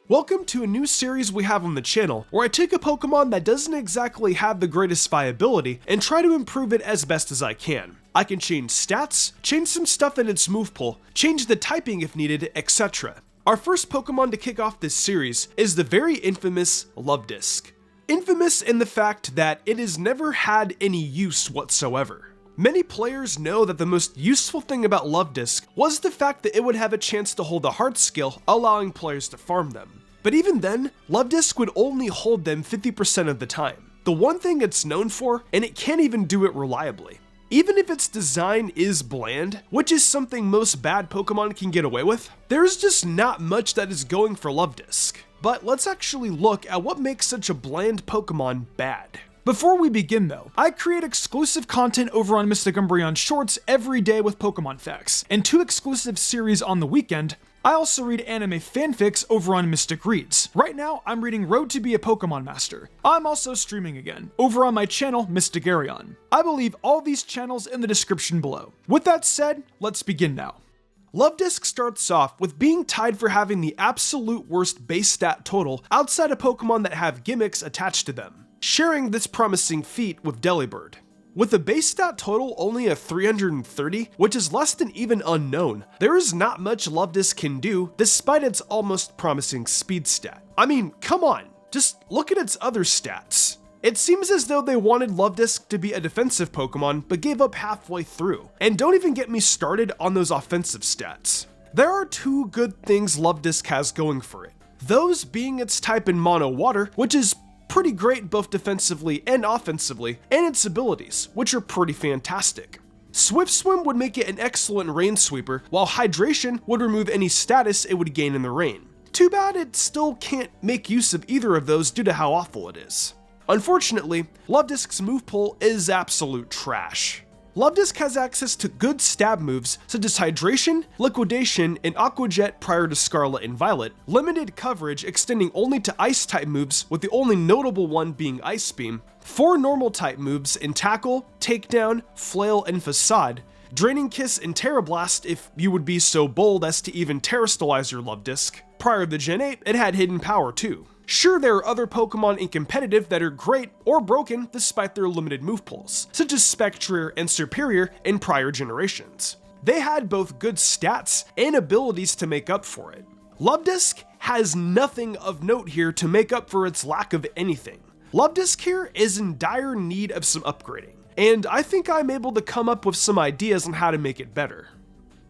Welcome to a new series we have on the channel, where I take a Pokemon that doesn't exactly have the greatest viability and try to improve it as best as I can. I can change stats, change some stuff in its move pool, change the typing if needed, etc. Our first Pokemon to kick off this series is the very infamous Luvdisc. Infamous in the fact that it has never had any use whatsoever. Many players know that the most useful thing about Luvdisc was the fact that it would have a chance to hold a heart skill, allowing players to farm them. But even then, Luvdisc would only hold them 50% of the time. The one thing it's known for, and it can't even do it reliably. Even if its design is bland, which is something most bad Pokemon can get away with, there's just not much that is going for Luvdisc. But let's actually look at what makes such a bland Pokemon bad. Before we begin though, I create exclusive content over on Mystic Umbreon Shorts every day with Pokemon facts, and 2 exclusive series on the weekend. I also read anime fanfics over on Mystic Reads. Right now, I'm reading Road to be a Pokemon Master. I'm also streaming again, over on my channel, Mystic Arion. I will leave all these channels in the description below. With that said, let's begin now. Luvdisc starts off with being tied for having the absolute worst base stat total outside of Pokemon that have gimmicks attached to them, sharing this promising feat with Delibird. With a base stat total only of 330, which is less than even unknown, there is not much Luvdisc can do despite its almost promising speed stat. I mean, come on, just look at its other stats. It seems as though they wanted Luvdisc to be a defensive Pokemon, but gave up halfway through. And don't even get me started on those offensive stats. There are 2 good things Luvdisc has going for it. Those being its type in Mono Water, which is pretty great both defensively and offensively, and its abilities, which are pretty fantastic. Swift Swim would make it an excellent rain sweeper, while Hydration would remove any status it would gain in the rain. Too bad it still can't make use of either of those due to how awful it is. Unfortunately, Luvdisc's move pool is absolute trash. Luvdisc has access to good stab moves such as Hydration, Liquidation, and Aqua Jet prior to Scarlet and Violet, limited coverage extending only to Ice-type moves with the only notable one being Ice Beam, 4 normal-type moves in Tackle, Takedown, Flail, and Facade, Draining Kiss and Terra Blast if you would be so bold as to even Terrastalize your Luvdisc. Prior to Gen 8, it had Hidden Power too. Sure, there are other Pokemon in competitive that are great or broken despite their limited move pools, such as Spectrier and Superior in prior generations. They had both good stats and abilities to make up for it. Luvdisc has nothing of note here to make up for its lack of anything. Luvdisc here is in dire need of some upgrading, and I think I'm able to come up with some ideas on how to make it better.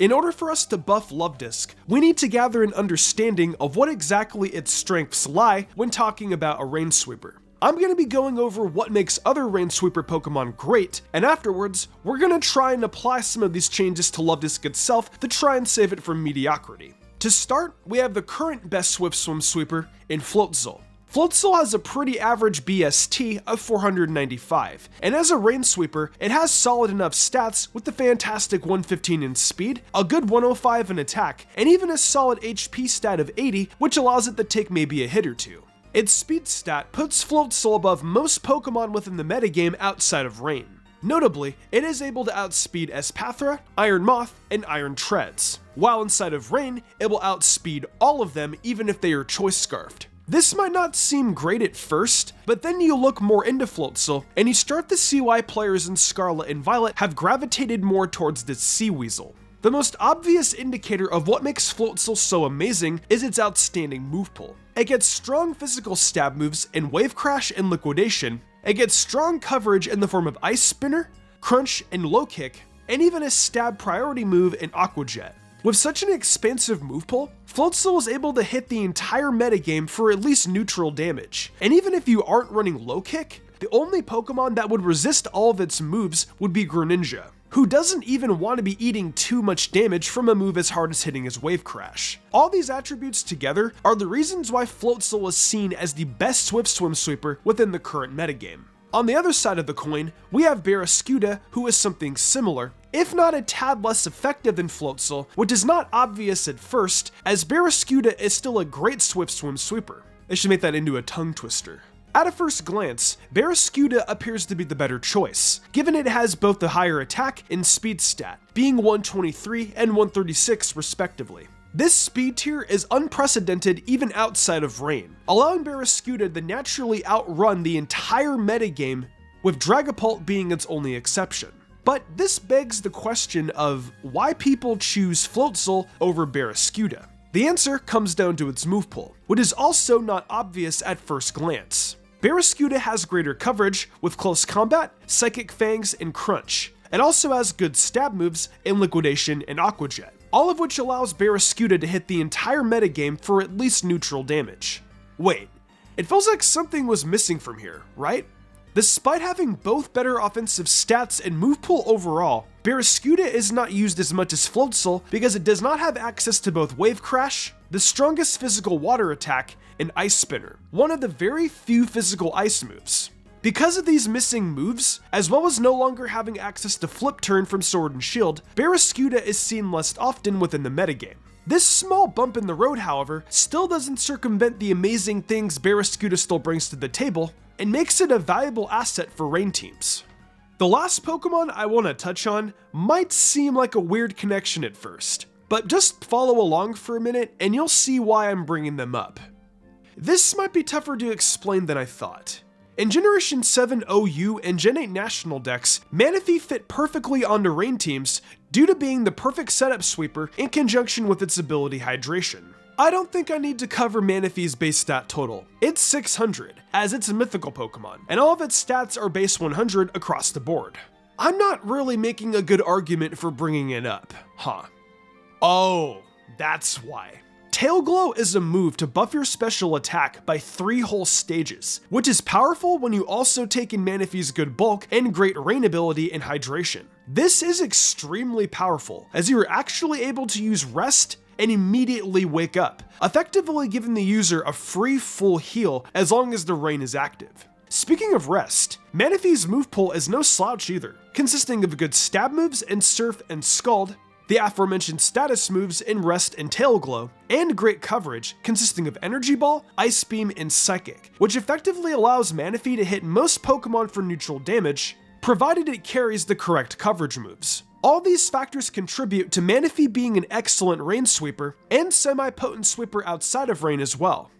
In order for us to buff Luvdisc, we need to gather an understanding of what exactly its strengths lie when talking about a Rain Sweeper. I'm going to be going over what makes other Rain Sweeper Pokemon great, and afterwards, we're going to try and apply some of these changes to Luvdisc itself to try and save it from mediocrity. To start, we have the current best Swift Swim Sweeper in Floatzel. Floatzel has a pretty average BST of 495, and as a Rain Sweeper, it has solid enough stats with the fantastic 115 in speed, a good 105 in attack, and even a solid HP stat of 80, which allows it to take maybe a hit or 2. Its speed stat puts Floatzel above most Pokemon within the metagame outside of Rain. Notably, it is able to outspeed Espathra, Iron Moth, and Iron Treads, while inside of Rain, it will outspeed all of them even if they are Choice Scarfed. This might not seem great at first, but then you look more into Floatzel, and you start to see why players in Scarlet and Violet have gravitated more towards this Sea Weasel. The most obvious indicator of what makes Floatzel so amazing is its outstanding move pool. It gets strong physical stab moves in Wave Crash and Liquidation, it gets strong coverage in the form of Ice Spinner, Crunch, and Low Kick, and even a stab priority move in Aqua Jet. With such an expansive move pool, Floatzel is able to hit the entire metagame for at least neutral damage, and even if you aren't running Low Kick, the only Pokemon that would resist all of its moves would be Greninja, who doesn't even want to be eating too much damage from a move as hard as hitting his Wave Crash. All these attributes together are the reasons why Floatzel is seen as the best Swift Swim Sweeper within the current metagame. On the other side of the coin, we have Barraskewda, who is something similar, if not a tad less effective than Floatzel, which is not obvious at first, as Barraskewda is still a great Swift Swim Sweeper. They should make that into a tongue twister. At a first glance, Barraskewda appears to be the better choice, given it has both the higher attack and speed stat, being 123 and 136 respectively. This speed tier is unprecedented even outside of Rain, allowing Barraskewda to naturally outrun the entire metagame, with Dragapult being its only exception. But this begs the question of why people choose Floatzel over Barraskewda. The answer comes down to its move pool, which is also not obvious at first glance. Barraskewda has greater coverage with Close Combat, Psychic Fangs, and Crunch. It also has good stab moves in Liquidation and Aqua Jet, all of which allows Barraskewda to hit the entire metagame for at least neutral damage. Wait, it feels like something was missing from here, right? Despite having both better offensive stats and move pool overall, Barraskewda is not used as much as Floatzel because it does not have access to both Wave Crash, the strongest physical water attack, and Ice Spinner, one of the very few physical ice moves. Because of these missing moves, as well as no longer having access to Flip Turn from Sword and Shield, Barraskewda is seen less often within the metagame. This small bump in the road, however, still doesn't circumvent the amazing things Barraskewda still brings to the table, and makes it a valuable asset for Rain teams. The last Pokemon I want to touch on might seem like a weird connection at first, but just follow along for a minute and you'll see why I'm bringing them up. This might be tougher to explain than I thought. In Generation 7 OU and Gen 8 National decks, Manaphy fit perfectly onto Rain teams due to being the perfect setup sweeper in conjunction with its ability Hydration. I don't think I need to cover Manaphy's base stat total. It's 600, as it's a mythical Pokemon, and all of its stats are base 100 across the board. I'm not really making a good argument for bringing it up, huh? Oh, that's why. Tail Glow is a move to buff your special attack by 3 whole stages, which is powerful when you also take in Manaphy's good bulk and great rain ability and hydration. This is extremely powerful, as you are actually able to use Rest and immediately wake up, effectively giving the user a free full heal as long as the rain is active. Speaking of Rest, Manaphy's move pool is no slouch either, consisting of good stab moves in Surf and Scald, the aforementioned status moves in Rest and Tail Glow, and great coverage consisting of Energy Ball, Ice Beam, and Psychic, which effectively allows Manaphy to hit most Pokemon for neutral damage, provided it carries the correct coverage moves. All these factors contribute to Manaphy being an excellent Rain sweeper and semi-potent sweeper outside of Rain as well.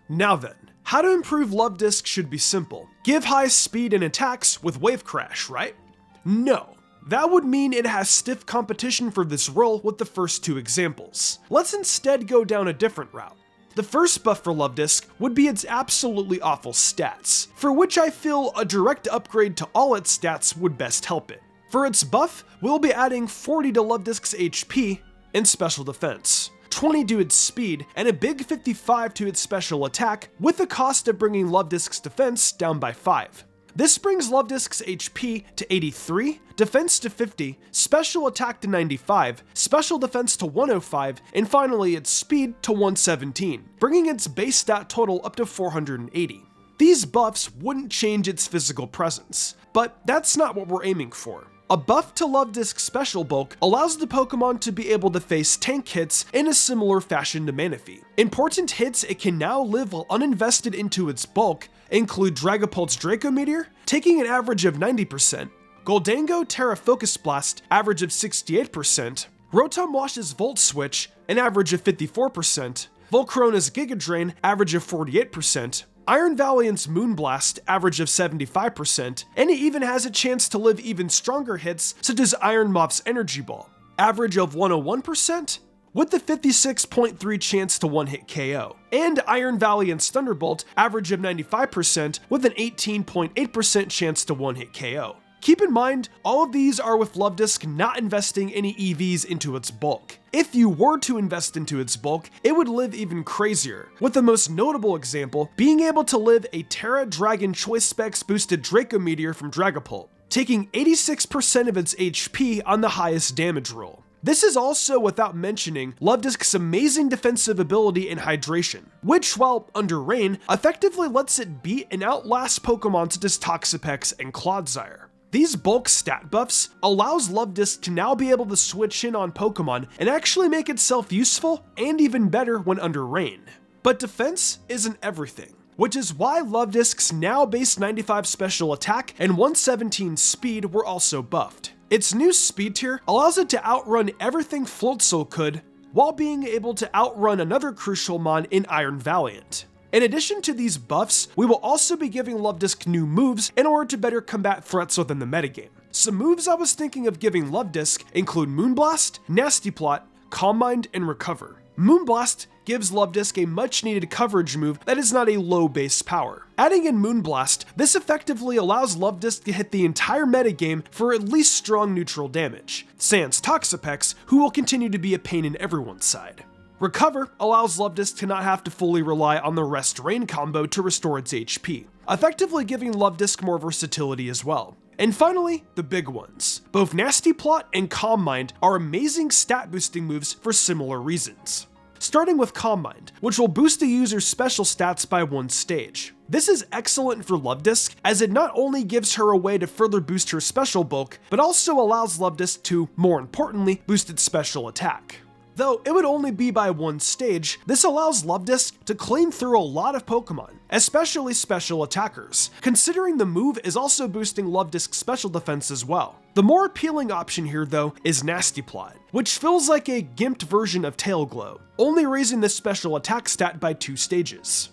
Now then, how to improve Luvdisc should be simple. Give high speed and attacks with Wave Crash, right? No. That would mean it has stiff competition for this role with the first 2 examples. Let's instead go down a different route. The first buff for Luvdisc would be its absolutely awful stats, for which I feel a direct upgrade to all its stats would best help it. For its buff, we'll be adding 40 to Luvdisc's HP and special defense, 20 to its speed, and a big 55 to its special attack, with the cost of bringing Luvdisc's defense down by 5. This brings Luvdisc's HP to 83, defense to 50, special attack to 95, special defense to 105, and finally its speed to 117, bringing its base stat total up to 480. These buffs wouldn't change its physical presence, but that's not what we're aiming for. A buff to Luvdisc's special bulk allows the Pokemon to be able to face tank hits in a similar fashion to Manaphy. Important hits it can now live while uninvested into its bulk include Dragapult's Draco Meteor, taking an average of 90%, Goldango Terra Focus Blast, average of 68%, Rotom Wash's Volt Switch, an average of 54%, Volcarona's Giga Drain, average of 48%, Iron Valiant's Moonblast, average of 75%, and it even has a chance to live even stronger hits such as Iron Moth's Energy Ball, average of 101%, with the 56.3 chance to one-hit KO, and Iron Valiant's Thunderbolt, average of 95% with an 18.8% chance to one-hit KO. Keep in mind, all of these are with Luvdisc not investing any EVs into its bulk. If you were to invest into its bulk, it would live even crazier, with the most notable example being able to live a Terra Dragon Choice Specs boosted Draco Meteor from Dragapult, taking 86% of its HP on the highest damage roll. This is also without mentioning Luvdisc's amazing defensive ability and hydration, which, while under Rain, effectively lets it beat and outlast Pokemon such as Toxapex and Clodsire. These bulk stat buffs allows Luvdisc to now be able to switch in on Pokemon and actually make itself useful and even better when under Rain. But defense isn't everything, which is why Luvdisc's now base 95 special attack and 117 speed were also buffed. Its new speed tier allows it to outrun everything Floatzel could while being able to outrun another crucial mon in Iron Valiant. In addition to these buffs, we will also be giving Luvdisc new moves in order to better combat threats within the metagame. Some moves I was thinking of giving Luvdisc include Moonblast, Nasty Plot, Calm Mind, and Recover. Moonblast gives Luvdisc a much needed coverage move that is not a low base power. Adding in Moonblast, this effectively allows Luvdisc to hit the entire metagame for at least strong neutral damage, sans Toxapex, who will continue to be a pain in everyone's side. Recover allows Luvdisc to not have to fully rely on the Rest Rain combo to restore its HP, effectively giving Luvdisc more versatility as well. And finally, the big ones. Both Nasty Plot and Calm Mind are amazing stat boosting moves for similar reasons. Starting with Calm Mind, which will boost the user's special stats by 1 stage. This is excellent for Luvdisc, as it not only gives her a way to further boost her special bulk, but also allows Luvdisc to, more importantly, boost its special attack. Though it would only be by 1 stage, this allows Luvdisc to clean through a lot of Pokemon, especially special attackers, considering the move is also boosting Luvdisc's special defense as well. The more appealing option here though is Nasty Plot, which feels like a gimped version of Tail Glow, only raising this special attack stat by 2 stages.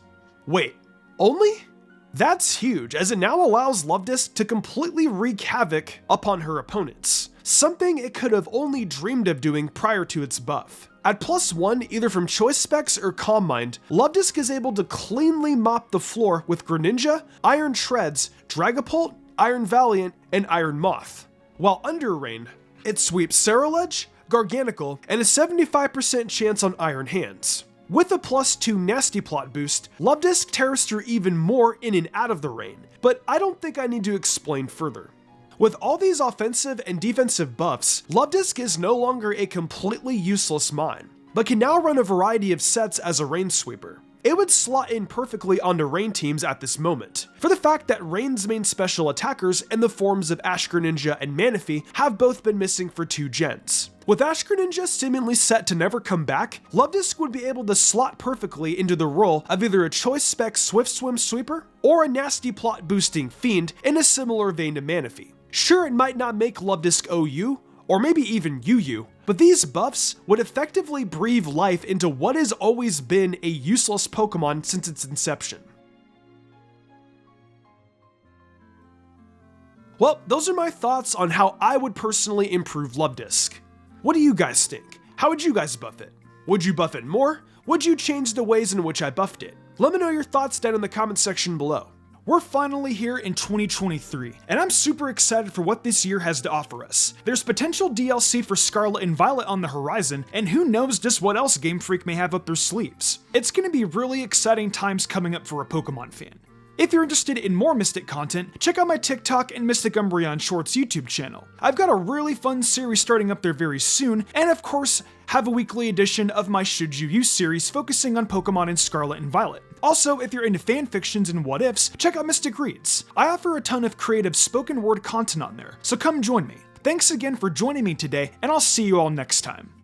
Wait, only? That's huge, as it now allows Luvdisc to completely wreak havoc upon her opponents, something it could have only dreamed of doing prior to its buff. At +1, either from Choice Specs or Calm Mind, Luvdisc is able to cleanly mop the floor with Greninja, Iron Shreds, Dragapult, Iron Valiant, and Iron Moth. While under Rain, it sweeps Ceruledge, Garganacl, and a 75% chance on Iron Hands. With a +2 Nasty Plot boost, Luvdisc tears through even more in and out of the rain, but I don't think I need to explain further. With all these offensive and defensive buffs, Luvdisc is no longer a completely useless mon, but can now run a variety of sets as a Rain Sweeper. It would slot in perfectly onto Rain teams at this moment, for the fact that Rain's main special attackers in the forms of Ash Greninja and Manaphy have both been missing for 2 gens. With Ash Greninja seemingly set to never come back, Luvdisc would be able to slot perfectly into the role of either a Choice Spec Swift Swim Sweeper or a Nasty Plot boosting Fiend in a similar vein to Manaphy. Sure, it might not make Luvdisc OU, or maybe even UU, but these buffs would effectively breathe life into what has always been a useless Pokemon since its inception. Well, those are my thoughts on how I would personally improve Luvdisc. What do you guys think? How would you guys buff it? Would you buff it more? Would you change the ways in which I buffed it? Let me know your thoughts down in the comment section below. We're finally here in 2023, and I'm super excited for what this year has to offer us. There's potential DLC for Scarlet and Violet on the horizon, and who knows just what else Game Freak may have up their sleeves. It's gonna be really exciting times coming up for a Pokemon fan. If you're interested in more Mystic content, check out my TikTok and Mystic Umbreon Shorts YouTube channel. I've got a really fun series starting up there very soon, and of course, have a weekly edition of my Should You Use series focusing on Pokemon in Scarlet and Violet. Also, if you're into fanfictions and what ifs, check out Mystic Reads. I offer a ton of creative spoken word content on there, so come join me. Thanks again for joining me today, and I'll see you all next time.